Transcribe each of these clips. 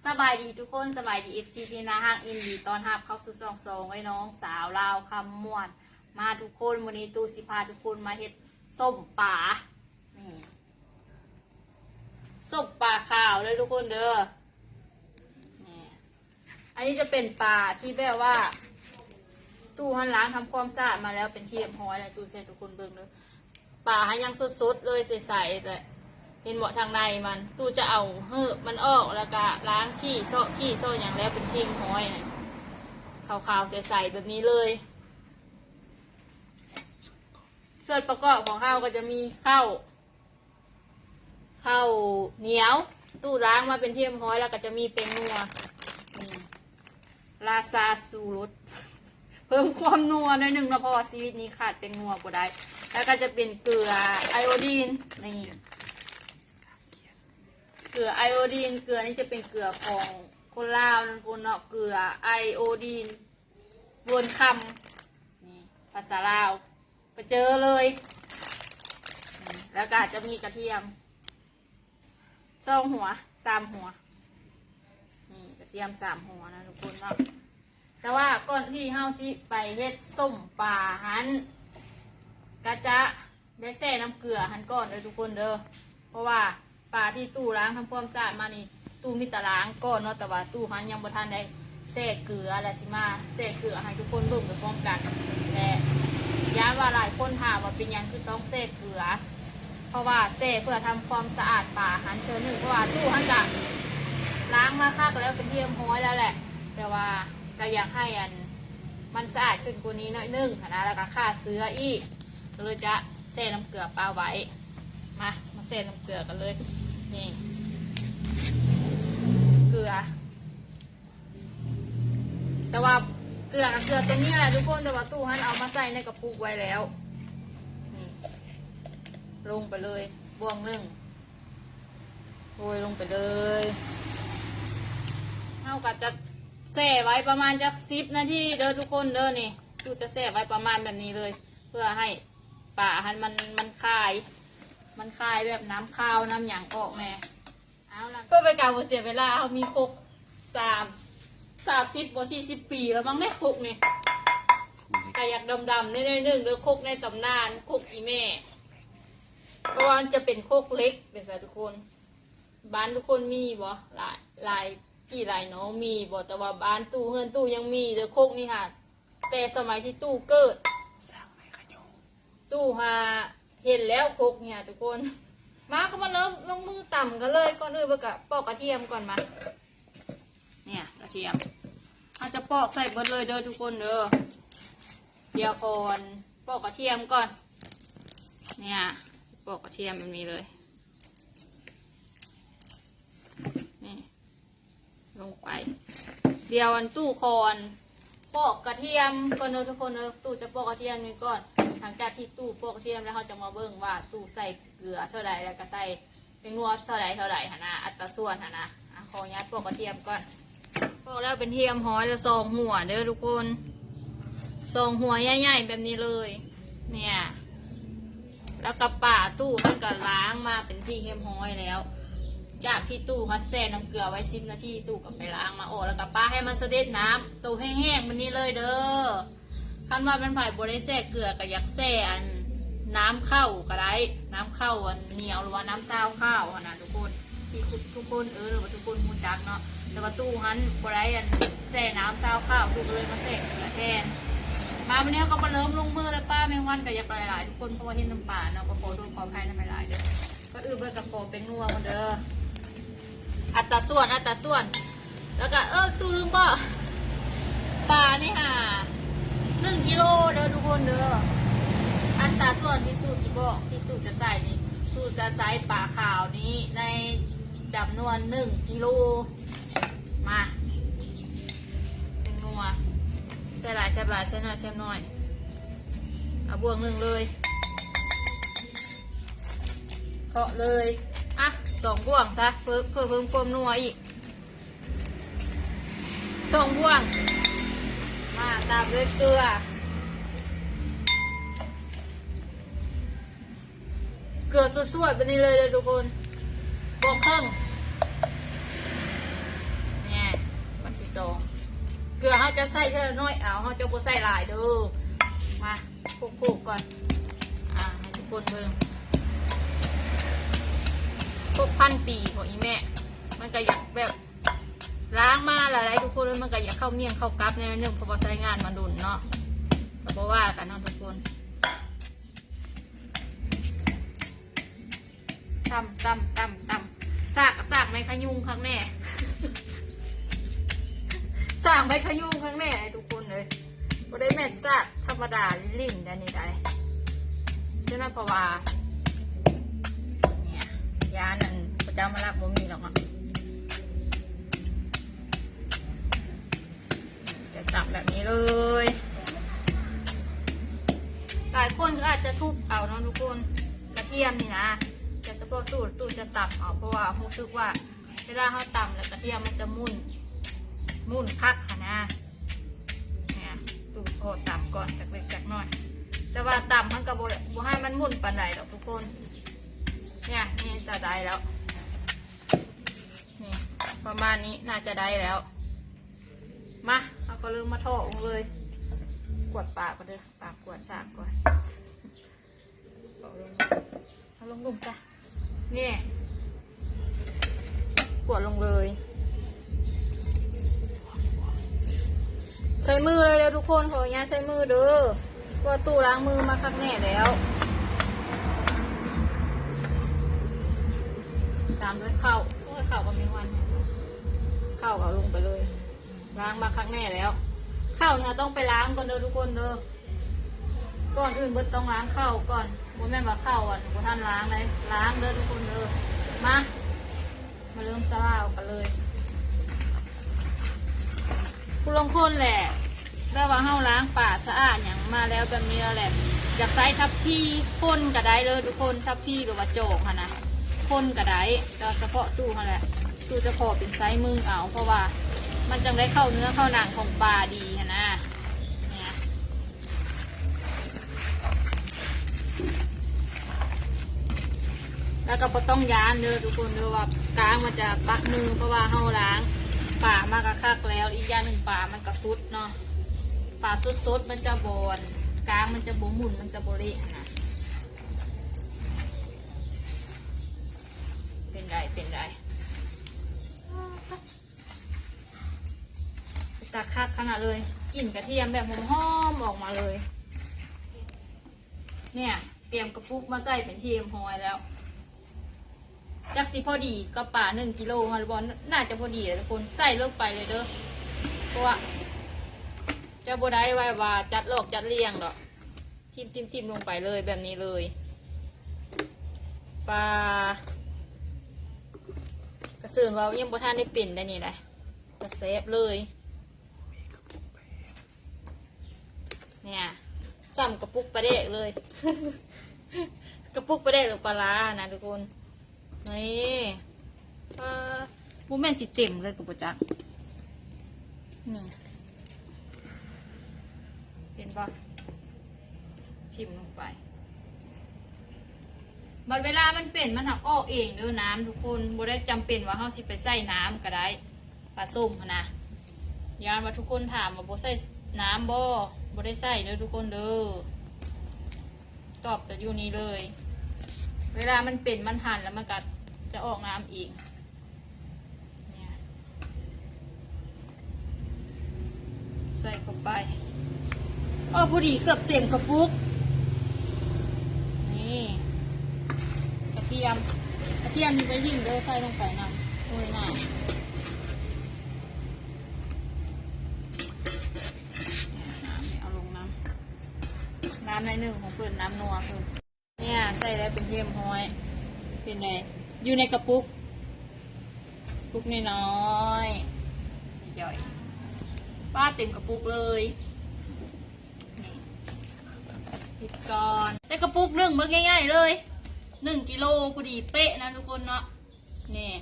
สบายดีทุกคนสบายดีFGพี่นาห้างอินดีตอนหับเข้าสู่2 ไว้น้องสาวลาวคำม่วนมาทุกคนวันนี้ตูสิพาทุกคนมาเฮ็ดส้มป่านี่ส้มป่าขาวเลยทุกคนเด้อนี่อันนี้จะเป็นป่าที่แบบว่าตู้หันล้างทำความสะอาดมาแล้วเป็นที่เรียบร้อยแล้วตู้เซ็ตทุกคนเบิ่งเลยป่าหันยังสดๆเลยใสๆเลยเห็นหมดทางในมันตู้จะเอามันออกแล้วก็ล้างขี้โซ่อย่างแล้วเป็นทิ้งห้อยนะขาวๆใสๆแบบนี้เลยส่วนประกอบของข้าวก็จะมีข้าวเหนียวตู้ล้างมาเป็นเทียมห้อยแล้วก็จะมีเป็นนัวลาซาสูรสเพิ่มความนัวหน่อยหนึ่งนะเพราะว่าชีวิตนี้ขาดเป็นนัวก็ได้แล้วก็จะเป็นเกลือไอโอดีนนี่เกลือไอโอดีนเกลือนี่จะเป็นเกลือของคนลาวนั่นคนเนาะเกลือไอโอดีนวนคำนี่ภาษาลาวไปเจอเลยแล้วก็อาจจะมีกระเทียม2 หัว3 หัวนี่กระเทียม3 หัวนะทุกคนเนาะแต่ว่าก่อนที่เฮาสิไปเฮ็ดส้มป่าหันก็จะได้แช่น้ำเกลือหันก่อนเลยทุกคนเด้อเพราะว่าป่าที่ตู้ล้างทำความสะอาดมานี่ตู้มีแต่ล้างก่อนเนาะแต่ว่าตู้หันยังบ่ทันได้แช่เกลืออะไรสิมาแช่เกลือให้ทุกคนเบิ่งไปพร้อมกันแต่ย้ำว่าหลายคนถามว่าเป็นยังคือต้องแช่เกลือเพราะว่าแช่เพื่อทำความสะอาดป่าหันเจอหนึ่งเพราะว่าตู้หันจะล้างมาคักแล้วเป็นที่เรียบร้อยแล้วแหละแต่ว่าเราอยากให้มันสะอาดขึ้นกว่านี้หน่อยนึงนะแล้วก็ฆ่าเชื้ออีกก็เลยจะแช่น้ำเกลือปลาไว้มาแช่น้ำเกลือกันเลยนี่เกลือแต่ว่าเกลือกับเกลือตัวนี้แหละทุกคนแต่ว่าตู้ฮันเอามาใส่ในกระปุกไว้แล้วนี่ลงไปเลยบวง1โรยลงไปเลยเท่ากับจะแช่ไว้ประมาณจัก10 นาทีเด้อทุกคนเด้อนี่ตู้จะแช่ไว้ประมาณแบบนี้เลยเพื่อให้ป่าหันมันคายแบบน้ำข้าวน้ำหยางออกแม่เอาละเพื่อไปการเสียเวลาเขามีคุก30 กว่า 40 ปีแล้วมั้งเนี่ยคุกนี่แต่อยากดำๆนิดนึงเด้อคุกในตำนานคุกอีแม่เพราะว่าจะเป็นคุกเล็กเป็นสายทุกคนบ้านทุกคนมีบ่หลายพี่หลายน้องมีบ่แต่ว่าบ้านตู้เฮือนตู้ยังมีเด้อคุกนี่ค่ะแต่สมัยที่ตู้เกิดตู้หาเห็นแล้วคุกเนี่ยทุกคนมาก็มาเริ่มลงมือต่ำกันเลยก่อนอื่นไปกับปอกกระเทียมก่อนมาเนี่ยกระเทียมเราจะปอกใส่เบิดเลยเด้อทุกคนเด้อเดี๋ยวก่อนปอกกระเทียมก่อนเนี่ยปอกกระเทียมแบบนี้เลยนี่ลงไปเดี๋ยวตู้คอนปอกกระเทียมก่อนเด้อทุกคนเด้อตู้จะปอกกระเทียมนี่ก่อนหลังจากที่ตู้ปอกกระเทียมแล้วเขาจะมาเบิ่งว่าตู้ใส่เกลือเท่าไหร่แล้วก็ใส่เป็นนัวเท่าไหร่หนะอัตราส่วนหนะขอยัดปอกกระเทียมก่อนปอกแล้วเป็นเทียมห้อยแล้ว2 หัวเด้อทุกคน2 หัวใหญ่ๆแบบนี้เลยเนี่ยแล้วกับป่าตู้ท่านก็ล้างมาเป็นที่เทียมห้อยแล้วจากที่ตู้พัดแช่น้ำเกลือไว้10 นาทีตู้ก็ไปล้างมาโอ้แล้วกับป้าให้มันเสด็จน้ำตู้แห้งๆแบบนี้เลยเด้อคันว่าเป็นไผ่บริแช่เกลือกับยักแช่น้ำเข้าก็ได้น้ำเข้าเหนียวหรือว่าน้ำซาวข้าวนะทุกคนที่ทุกคนหรือว่าทุกคนมูจักเนาะแต่ว่าตู้หันบริแช่น้ำซาวข้าวตู้เลยมาแช่เกลือแทนมาวันนี้ก็มาเริ่มลงมือแล้วป้าแมงวันกับยักหลายๆทุกคนเพราะว่าเห็นน้ำป่าเนาะก็ขอโดยความให้น้ำหลายเด้อก็เบอร์กับโฟเป็นนัวมันเด้ออัตราส่วนแล้วก็ตู้ลืมบ่ปลานี่ค่ะ1 กิโลเด้อทุกคนเด้ออัตราส่วนที่ตู้สิบอกที่ตู้จะใส่นี่ตู้จะใส่ปลาขาวนี้ในจำนวน1 กิโลมาเป็นนัวใส่หลายแซ่บหลายใส่น้อยแซ่บน้อยเอาบวง1เลยเคาะเลยอ่ะ2 บ่วงซะเพิ่มความนัวอีก2 บ่วงมาตามด้วยเกลือสวยๆแบบนี้เลยทุกคนบวกครึ่ง สองเกลือเขาจะใส่เท่าน้อยเอาเขาจะบ่ใส่หลายเด้อมาคลุกๆก่อนให้ทุกคนเบิ่งพวก1,000 ปีของอีแม่มันก็อยากแบบล้างมาหลายๆทุกคนเลยมันก็อยากเข้าเมี่ยงเข้ากับในนึงเพราะว่าใช้งานมาดุนเนาะก็บ่ว่ากันเนาะทุกคนตำสากไม้ขยุงข้างแน่ สากไม้ขยุงข้างแน่ทุกคนเลยบ่ได้แม่นสากธรรมดาลิ่นได้นี่ได้ฉะนั้นเพราะว่าเนี่ยยานั่นประจำมาลักบ่มีหรอกจะจับแบบนี้เลยหลายคนก็อาจจะทุบเอาเนาะทุกคนกระเทียมนี่นะแต่เฉพาะตู้จะตับเอาเพราะว่ารู้สึกว่าเวลาเขาตำแล้วกระเทียมมันจะมุ่นคักค่ะนะเนี่ยตู้พอตำก่อนจากเล็กจากน้อยแต่ว่าตำมันก็บ่ให้มันมุ่นปานใดหรอกทุกคนเนี่ยนี่จะได้แล้วนี่ประมาณนี้น่าจะได้แล้วมาเอาก็เริ่มมาทอดเลยกวดปากก่อนเลยปากกวดสากก่อนเอาลงซะนี่กวดลงเลยใช้มือเลยเดี๋ยวทุกคนขออนุญาตใช้มือเด้อว่าตู้ล้างมือมาคักแน่แล้วตามด้วยข้าวก็มีวันข้าวเอาลงไปเลยล้างมาครั้งแน่แล้วข้าวเนี่ยต้องไปล้างก่อนเด้อทุกคนเด้อก่อนอื่นเบิดต้องล้างข้าวก่อนบ่แม่นว่าข้าวอ่ะบ่ทันล้างเลยล้างเด้อทุกคนเด้อมาเริ่มซาลาวกันเลยผู้ลงคนแหละได้ว่าเฮาล้างป่าสะอาดอย่างมาแล้วแบบนี้แล้วแหละอยากใส่ทับพี่พ่นกระไดเลยทุกคนทับพี่หรือว่าโจกค่ะนะพ่นกระไดแต่เฉพาะตู้ค่ะแหละตู้จะพอเป็นไซส์มือเอาเพราะว่ามันจังได้เข้าเนื้อเข้าหนังของปลาดีค่ะนะเนี่ยแล้วก็ต้องย้านเด้อทุกคนเด้อว่ากลางมันจะปักมือเพราะว่าเฮาล้างปลามากระคักแล้วอีกอย่างหนึ่งปลามันกระซุดเนาะปลาสดมันจะบอนกลางมันจะบ่หมุนมันจะบรินะเป็นได้ตาคักขนาดเลยกลิ่นกระเทียมแบบหอมๆออกมาเลยเนี่ยเตรียมกระปุกมาใส่เป็นทีมหอยแล้วจักสิพอดีก็ป่า1 กิโลฮาร์บอลน่าจะพอดีเลยทุกคนใส่ลงไปเลยเด้อเพราะว่าจะบได้ไว้ว่าจัดหลอกจัดเรียงดอกทิมลงไปเลยแบบนี้เลยปลากระเสือนว่ายังบ่ท่านได้เป็นได้นี่เลยกระเซฟเลยเนี่ยซ้ำกระปุกปลาเด็กเลย กระปุกปลาเด็กหรือปลาร้านะทุกคนนี่บูแม่นสิเต็มเลยกับประจักษ์นี่เห็นปะชิมลงไปบัดเวลามันเป็นมันหักออกเองเด้อน้ำทุกคนบ่ได้จำเป็นว่าเฮาสิไปใส่น้ำก็ได้ปลาส้มนะยานว่าทุกคนถามว่าบ่ใส่น้ำบ่ได้ใส่เด้อทุกคนเด้อตอบแต่อยู่นี้เลยเวลามันเป็นมันหั่นแล้วมันก็จะออกน้ำอีกเนี่ยใส่เข้าไปพอดีเกือบเต็มกระปุกนี่กระเทียมนี่ไปยิ่งเด้อใส่ลงไปนะโอ้ยน่าน้ำในหนึ่งของเปิดน้ำนัวคือเนี่ยใส่แล้วเป็นเยี่ยมห้อยเป็นไงอยู่ในกระปุกน้อยๆย่อยป้าเต็มกระปุกเลยนี่ปิดก่อนได้กระปุก1เมื่อง่ายๆเลย1 กิโลพอดีเป๊ะนะทุกคนเนาะนี่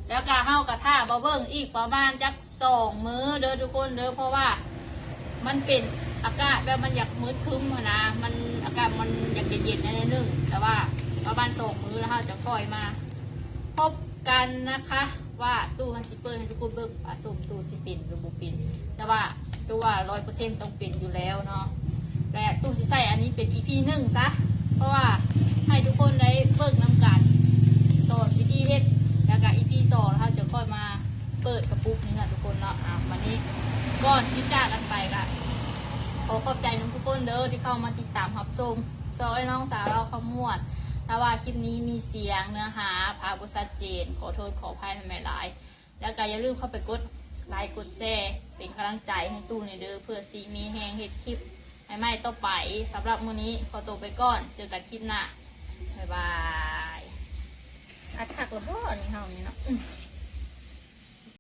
แล้วก็เฮากระท่าบะเบิ้งอีกประมาณจัก2 มื้อเด้อทุกคนเด้อเพราะว่ามันเป็นอากาศแบบมันอยากมืดคึ้มนะมันอากาศมันอยากเย็นๆนิดนึงแต่ว่าประมาณ2 มื้อแล้วเราจะค่อยมาพบกันนะคะ ว่าตู้ฮันซิเปิลให้ทุกคนเบิกอาสมตู้สิปินหรือบุปินแต่ว่าตู้ว่า100%ต้องเป็นอยู่แล้วเนาะและตู้สิใส่อันนี้เป็น EP 1ซะเพราะว่าให้ทุกคนได้เบิกน้ำกันสอนวิธีเฮ็ดแล้วก็ EP 2เราจะค่อยมาเปิดกระปุกนี่แหละทุกคนเนาะวันนี้ก่อนที่จากกันไปก็ขอขอบใจทุกคนเด้อที่เข้ามาติดตามรับชมซอยน้องสาวเราขมวดถ้าว่าคลิปนี้มีเสียงเนื้อหาภาพบ่ชัดเจนขอโทษขออภัยในหลายแล้วก็อย่าลืมเข้าไปกดไลค์กดแชร์เป็นกำลังใจให้ตู้ในเด้อเพื่อซีมีแหงเฮ็ดคลิปใหม่ๆต่อไปสำหรับมื้อนี้ขอตัวไปก่อนเจอกันคลิปหน้าบ๊ายบายอัดถักระเบ้อนี่เฮานี่เนาะ